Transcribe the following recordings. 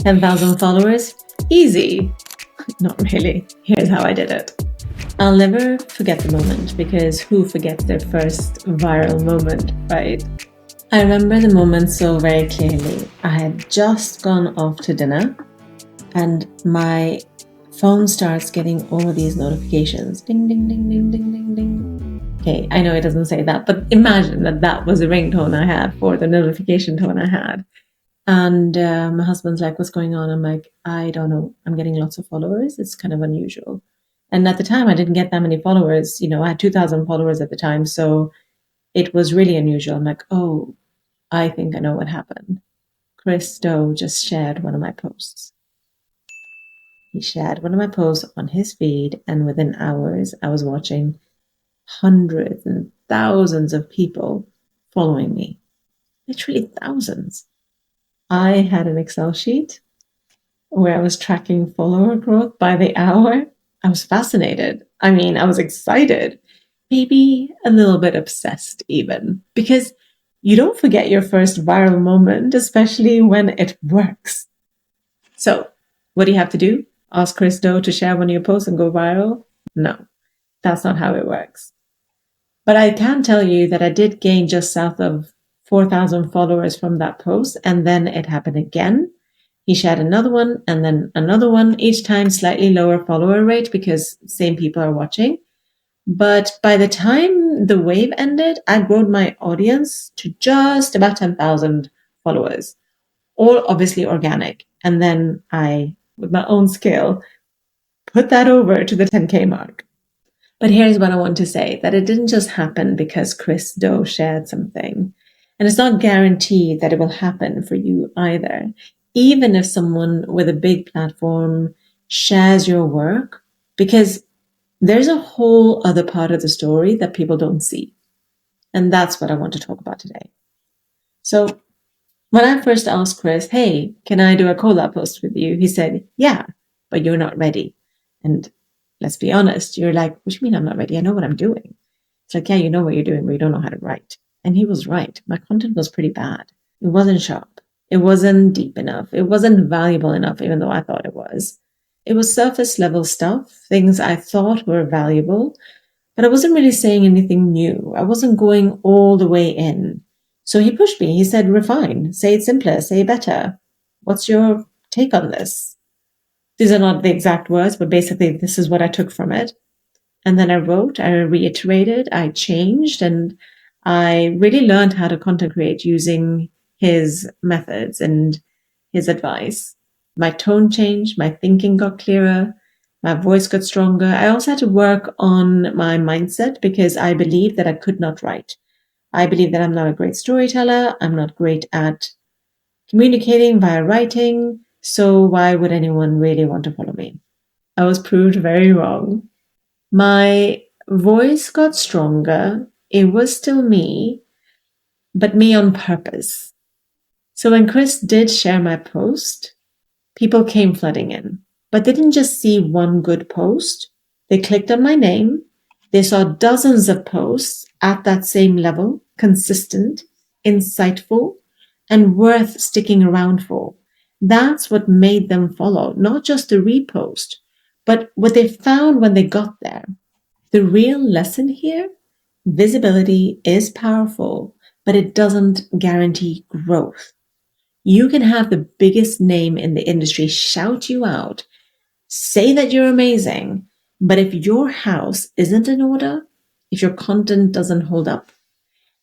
10,000 followers? Easy. Not really. Here's how I did it. I'll never forget the moment, because who forgets their first viral moment, right? I remember the moment so very clearly. I had just gone off to dinner and my phone starts getting all these notifications. Ding, ding, ding, ding, ding, ding, ding. Okay, I know it doesn't say that, but imagine that was the ringtone I had, for the notification tone I had. And my husband's like, what's going on? I'm like, I don't know. I'm getting lots of followers. It's kind of unusual. And at the time, I didn't get that many followers. I had 2,000 followers at the time. So it was really unusual. I'm like, oh, I think I know what happened. Chris Do just shared one of my posts. He shared one of my posts on his feed, and within hours, I was watching hundreds and thousands of people following me. Literally thousands. I had an Excel sheet where I was tracking follower growth by the hour. I was fascinated. I mean, I was excited, maybe a little bit obsessed even, because you don't forget your first viral moment, especially when it works. So, what do you have to do? Ask Chris Do to share one of your posts and go viral? No, that's not how it works. But I can tell you that I did gain just south of 4,000 followers from that post, and then it happened again. He shared another one and then another one, each time slightly lower follower rate because same people are watching. But by the time the wave ended, I grown my audience to just about 10,000 followers, all obviously organic. And then I, with my own skill, put that over to the 10K mark. But here's what I want to say, that it didn't just happen because Chris Do shared something. And it's not guaranteed that it will happen for you either. Even if someone with a big platform shares your work, because there's a whole other part of the story that people don't see. And that's what I want to talk about today. So when I first asked Chris, hey, can I do a collab post with you? He said, yeah, but you're not ready. And let's be honest, you're like, what do you mean I'm not ready? I know what I'm doing. It's like, yeah, you know what you're doing, but you don't know how to write. And he was right. My content was pretty bad. It wasn't sharp. It wasn't deep enough. It wasn't valuable enough, even though I thought it was. It was surface level stuff, things I thought were valuable, but I wasn't really saying anything new. I wasn't going all the way in. So he pushed me. He said, refine, say it simpler, say it better. What's your take on this? These are not the exact words, but basically this is what I took from it. And then I wrote, I reiterated, I changed, and I really learned how to content create using his methods and his advice. My tone changed, my thinking got clearer, my voice got stronger. I also had to work on my mindset because I believed that I could not write. I believe that I'm not a great storyteller. I'm not great at communicating via writing. So why would anyone really want to follow me? I was proved very wrong. My voice got stronger. It was still me, but me on purpose. So when Chris did share my post, people came flooding in, but they didn't just see one good post. They clicked on my name. They saw dozens of posts at that same level, consistent, insightful, and worth sticking around for. That's what made them follow, not just the repost, but what they found when they got there. The real lesson here, visibility is powerful, but it doesn't guarantee growth. You can have the biggest name in the industry shout you out, say that you're amazing, but if your house isn't in order, if your content doesn't hold up,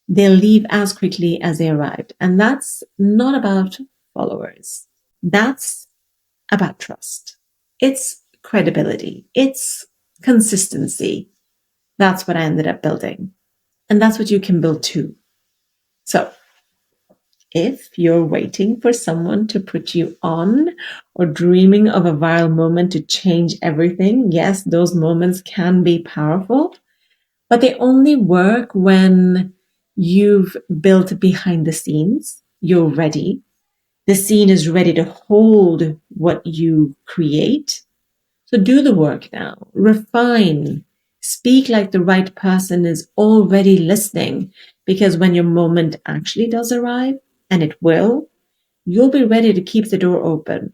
they'll leave as quickly as they arrived. And that's not about followers. That's about trust. It's credibility. It's consistency. That's what I ended up building. And that's what you can build too. So if you're waiting for someone to put you on or dreaming of a viral moment to change everything, yes, those moments can be powerful, but they only work when you've built behind the scenes. You're ready. The scene is ready to hold what you create. So do the work now. Refine. Speak like the right person is already listening, because when your moment actually does arrive, and it will, you'll be ready to keep the door open.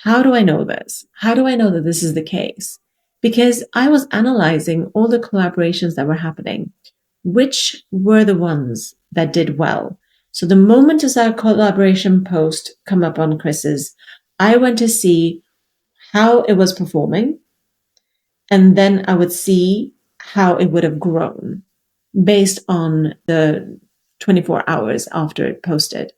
How do I know this? How do I know that this is the case? Because I was analyzing all the collaborations that were happening. Which were the ones that did well? So the moment I saw a collaboration post come up on Chris's, I went to see how it was performing, and then I would see how it would have grown based on the 24 hours after it posted.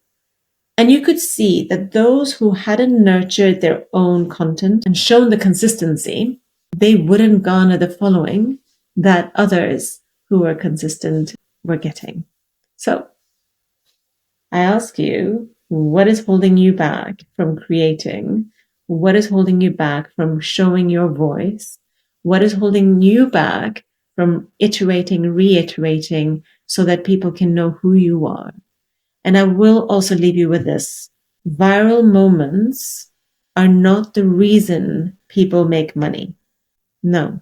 And you could see that those who hadn't nurtured their own content and shown the consistency, they wouldn't garner the following that others who were consistent were getting. So I ask you, what is holding you back from creating? What is holding you back from showing your voice? What is holding you back from iterating, reiterating so that people can know who you are? And I will also leave you with this. Viral moments are not the reason people make money. No,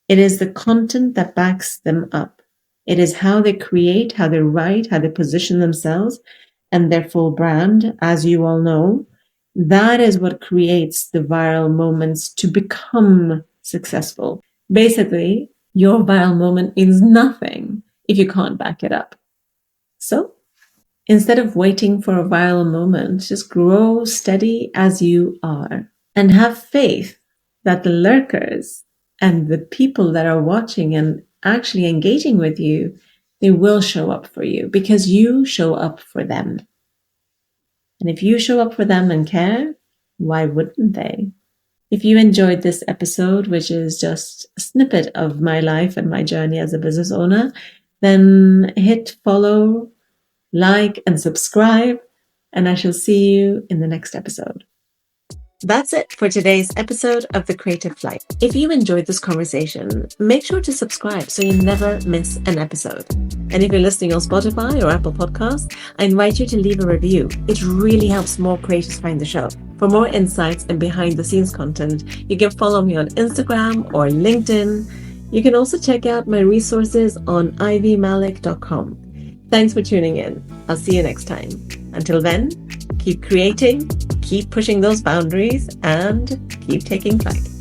it is the content that backs them up. It is how they create, how they write, how they position themselves and their full brand, as you all know. That is what creates the viral moments to become successful. Basically, your viral moment means nothing if you can't back it up. So instead of waiting for a viral moment, just grow steady as you are and have faith that the lurkers and the people that are watching and actually engaging with you, they will show up for you because you show up for them. And if you show up for them and care, why wouldn't they? If you enjoyed this episode, which is just a snippet of my life and my journey as a business owner, then hit follow, like, and subscribe, and I shall see you in the next episode. That's it for today's episode of The Creative Flight. If you enjoyed this conversation, make sure to subscribe so you never miss an episode. And if you're listening on Spotify or Apple Podcasts, I invite you to leave a review. It really helps more creators find the show. For more insights and behind the scenes content, you can follow me on Instagram or LinkedIn. You can also check out my resources on ivymalik.com. Thanks for tuning in. I'll see you next time. Until then, keep creating, keep pushing those boundaries, and keep taking flight.